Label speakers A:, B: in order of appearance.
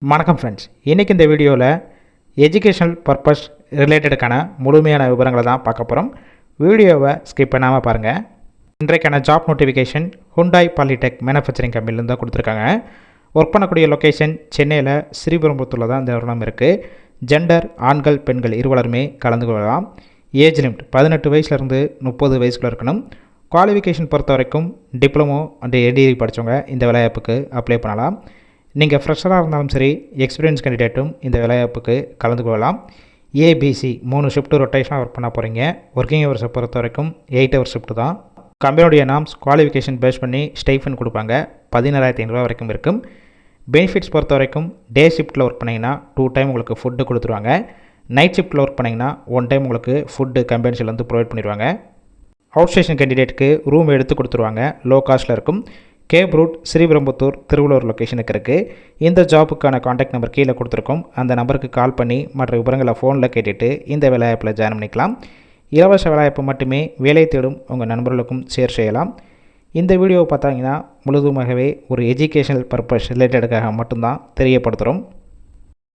A: வணக்கம் ஃப்ரெண்ட்ஸ், இன்றைக்கி இந்த வீடியோவில் எஜுகேஷனல் பர்பஸ் ரிலேட்டடுக்கான முழுமையான விவரங்களை தான் பார்க்க போகிறோம். வீடியோவை ஸ்கிப் பண்ணாமல் பாருங்கள். இன்றைக்கான job notification Hyundai polytech manufacturing கம்பெனிலேருந்து தான் கொடுத்துருக்காங்க. ஒர்க் பண்ணக்கூடிய லொக்கேஷன் சென்னையில் ஸ்ரீபெரும்புத்தூரில் தான் இந்த நிறுவனம் இருக்குது. ஜெண்டர் ஆண்கள் பெண்கள் இருவருமே கலந்து கொள்ளலாம். ஏஜ் லிமிட் 18 வயசுலேருந்து 30 வயசுக்குள்ளே இருக்கணும். குவாலிஃபிகேஷன் பொறுத்த வரைக்கும் டிப்ளமோ அண்ட் டிகிரி படித்தவங்க இந்த வேலைவாய்ப்புக்கு அப்ளை பண்ணலாம். நீங்கள் ஃப்ரெஷராக இருந்தாலும் சரி, எக்ஸ்பீரியன்ஸ் கேண்டிடேட்டும் இந்த வேலைவாய்ப்புக்கு கலந்து கொள்ளலாம். ஏபிசி 3 ஷிஃப்ட்டு ரொட்டேஷனாக ஒர்க் பண்ண போகிறீங்க. ஒர்க்கிங் ஹவர்ஸை பொறுத்த வரைக்கும் 8 ஹவர் ஷிஃப்ட்டு தான். கம்பெனியுடைய நாம்ஸ் குவாலிஃபிகேஷன் பேஸ் பண்ணி ஸ்டைஃபன் கொடுப்பாங்க. 17,500 வரைக்கும் இருக்கும். பெனிஃபிட்ஸ் பொறுத்த வரைக்கும் டே ஷிஃப்ட்டில் ஒர்க் பண்ணிங்கன்னா 2 டைம் உங்களுக்கு ஃபுட்டு கொடுத்துருவாங்க. நைட் ஷிஃப்ட்டில் ஒர்க் பண்ணிங்கன்னா 1 டைம் உங்களுக்கு ஃபுட்டு கம்பெனிஸ்லேருந்து ப்ரொவைட் பண்ணிடுவாங்க. அவுட் ஸ்டேஷன் கேண்டிடேட்டுக்கு ரூம் எடுத்து கொடுத்துருவாங்க. லோ காஸ்ட்டில் இருக்கும். கேப் ரூட் ஸ்ரீபெரும்புத்தூர் திருவள்ளூர் லொக்கேஷனுக்கு இருக்குது. இந்த ஜாப்புக்கான காண்டாக்ட் நம்பர் கீழே கொடுத்துருக்கோம். அந்த நம்பருக்கு கால் பண்ணி மற்ற விவரங்களை ஃபோனில் கேட்டுட்டு இந்த வேலைவாய்ப்பில் ஜாயின் பண்ணிக்கலாம். இலவச வேலைவாய்ப்பு மட்டுமே வேலை தேடும் உங்கள் நண்பர்களுக்கும் ஷேர் செய்யலாம். இந்த வீடியோவை பார்த்தாங்கன்னா முழுதுமாகவே ஒரு எஜுகேஷனல் பர்பஸ் ரிலேட்டடுக்காக மட்டும்தான் தெரியப்படுத்துகிறோம்.